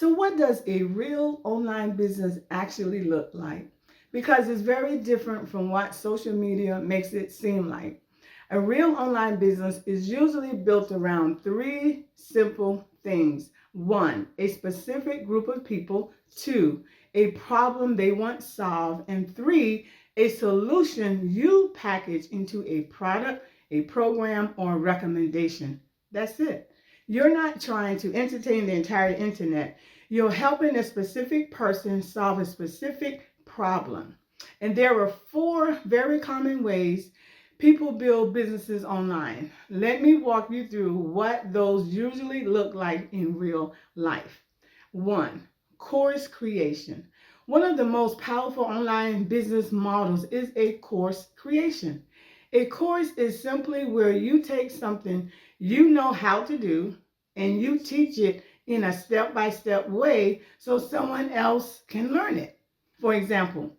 So what does a real online business actually look like? Because it's very different from what social media makes it seem like. A real online business is usually built around three simple things. One, a specific group of people. Two, a problem they want solved. And three, a solution you package into a product, a program, or a recommendation. That's it. You're not trying to entertain the entire internet. You're helping a specific person solve a specific problem. And there are four very common ways people build businesses online. Let me walk you through what those usually look like in real life. One, course creation. One of the most powerful online business models is a course creation. A course is simply where you take something you know how to do and you teach it in a step-by-step way so someone else can learn it. For example,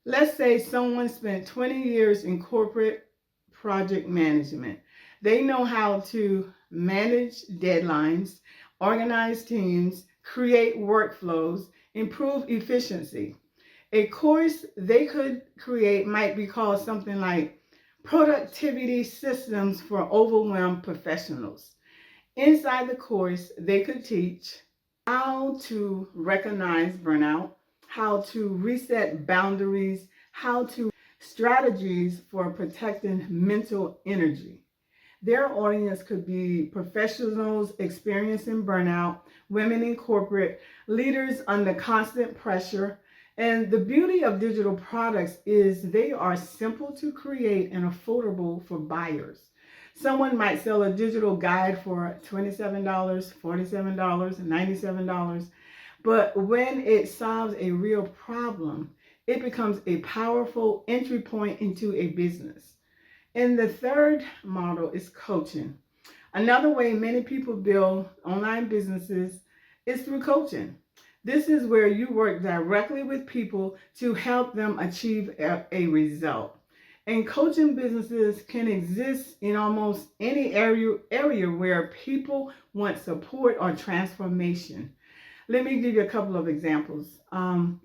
let's say someone spent 20 years in corporate project management. They know how to manage deadlines, organize teams, create workflows, improve efficiency. A course they could create might be called something like Productivity Systems for Overwhelmed Professionals. Inside the course, they could teach how to recognize burnout, how to reset boundaries, how to strategies for protecting mental energy. Their audience could be professionals experiencing burnout, women in corporate, leaders under constant pressure. And the beauty of digital products is they are simple to create and affordable for buyers. Someone might sell a digital guide for $27, $47, $97, but when it solves a real problem, it becomes a powerful entry point into a business. And the third model is coaching. Another way many people build online businesses is through coaching. This is where you work directly with people to help them achieve a result. And coaching businesses can exist in almost any area where people want support or transformation. Let me give you a couple of examples.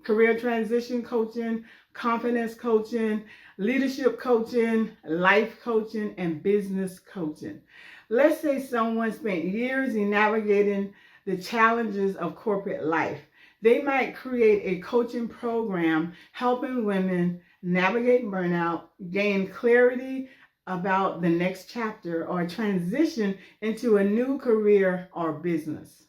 Career transition coaching, confidence coaching, leadership coaching, life coaching, and business coaching. Let's say someone spent years in navigating the challenges of corporate life. They might create a coaching program helping women navigate burnout, gain clarity about the next chapter, or transition into a new career or business.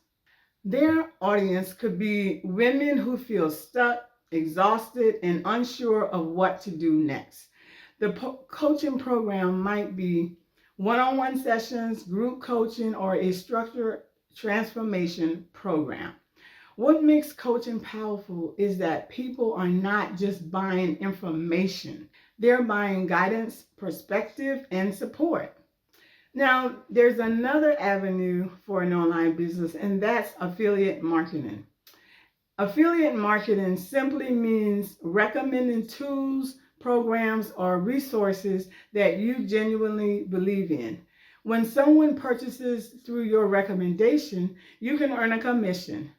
Their audience could be women who feel stuck, exhausted, and unsure of what to do next. The coaching program might be one-on-one sessions, group coaching, or a structured transformation program. What makes coaching powerful is that people are not just buying information, they're buying guidance, perspective, and support. Now, there's another avenue for an online business, and that's affiliate marketing. Affiliate marketing simply means recommending tools, programs, or resources that you genuinely believe in. When someone purchases through your recommendation, you can earn a commission.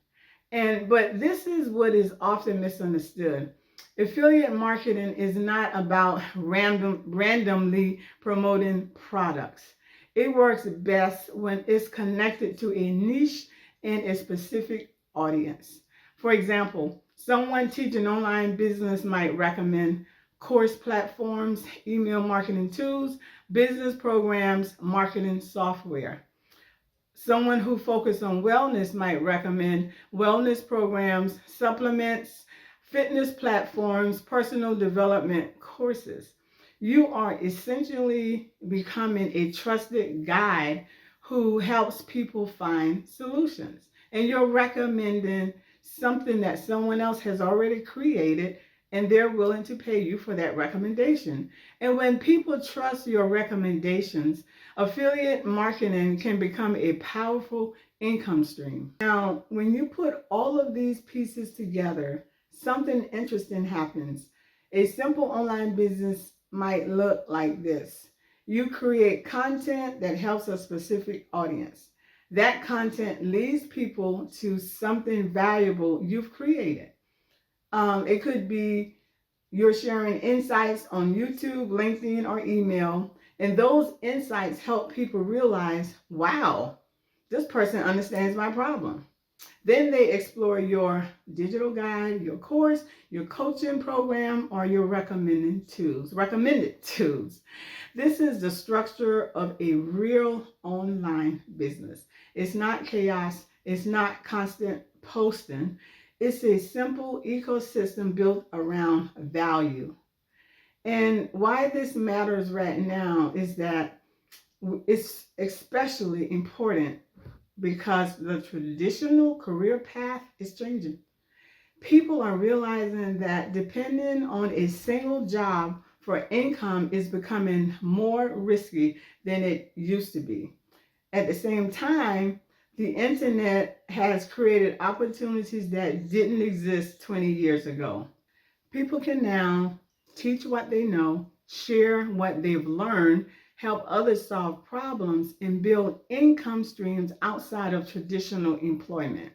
But this is what is often misunderstood. Affiliate marketing is not about randomly promoting products. It works best when it's connected to a niche and a specific audience. For example, someone teaching online business might recommend course platforms, email marketing tools, business programs, marketing software. Someone who focuses on wellness might recommend wellness programs, supplements, fitness platforms, personal development courses. You are essentially becoming a trusted guide who helps people find solutions. And you're recommending something that someone else has already created and they're willing to pay you for that recommendation. And when people trust your recommendations, affiliate marketing can become a powerful income stream. Now, when you put all of these pieces together, something interesting happens. A simple online business might look like this. You create content that helps a specific audience. That content leads people to something valuable you've created. It could be you're sharing insights on YouTube, LinkedIn, or email, and those insights help people realize, wow, this person understands my problem. Then they explore your digital guide, your course, your coaching program, or your recommended tools. This is the structure of a real online business. It's not chaos. It's not constant posting. It's a simple ecosystem built around value. And why this matters right now is that it's especially important because the traditional career path is changing. People are realizing that depending on a single job for income is becoming more risky than it used to be. At the same time, the internet has created opportunities that didn't exist 20 years ago. People can now teach what they know, share what they've learned, help others solve problems, and build income streams outside of traditional employment.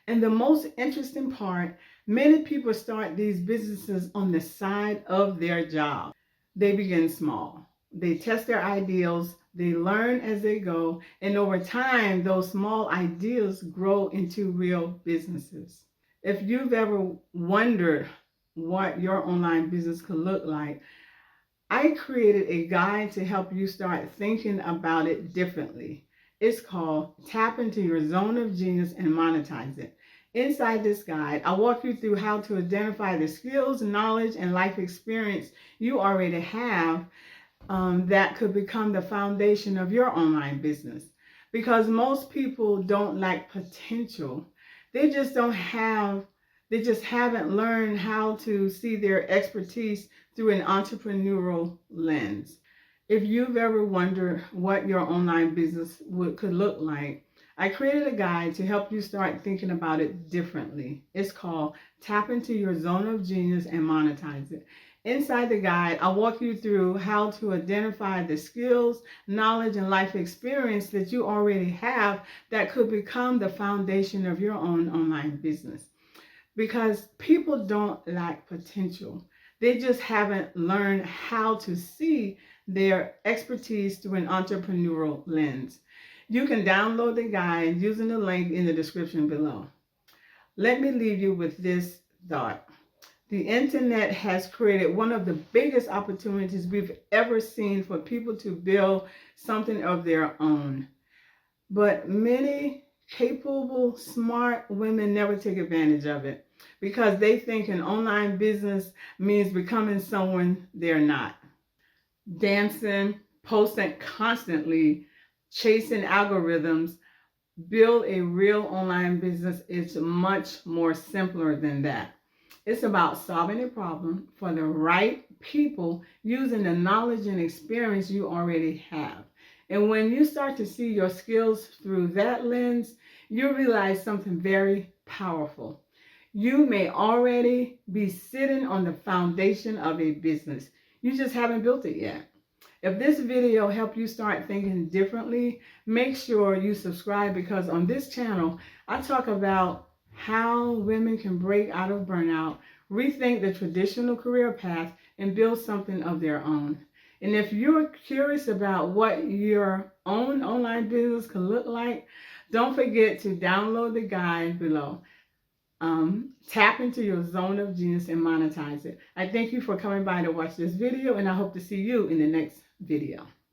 And the most interesting part, many people start these businesses on the side of their job. They begin small. They test their ideals, they learn as they go, and over time, those small ideas grow into real businesses. If you've ever wondered what your online business could look like, I created a guide to help you start thinking about it differently. It's called Tap into Your Zone of Genius and Monetize It. Inside this guide, I walk you through how to identify the skills, knowledge, and life experience you already have that could become the foundation of your online business. Because most people don't lack potential, they just don't have, they just haven't learned how to see their expertise through an entrepreneurial lens. If you've ever wondered what your online business could look like, I created a guide to help you start thinking about it differently. It's called Tap into Your Zone of Genius and Monetize It. Inside the guide, I'll walk you through how to identify the skills, knowledge, and life experience that you already have that could become the foundation of your own online business. Because people don't lack potential. They just haven't learned how to see their expertise through an entrepreneurial lens. You can download the guide using the link in the description below. Let me leave you with this thought. The internet has created one of the biggest opportunities we've ever seen for people to build something of their own. But many capable, smart women never take advantage of it because they think an online business means becoming someone they're not. Dancing, posting constantly, chasing algorithms. Build a real online business is much more simpler than that. It's about solving a problem for the right people using the knowledge and experience you already have. And when you start to see your skills through that lens, you realize something very powerful. You may already be sitting on the foundation of a business. You just haven't built it yet. If this video helped you start thinking differently, make sure you subscribe because on this channel, I talk about how women can break out of burnout, rethink the traditional career path, and build something of their own. And if you're curious about what your own online business can look like, don't forget to download the guide below. Tap into your zone of genius and monetize it. I thank you for coming by to watch this video, and I hope to see you in the next video.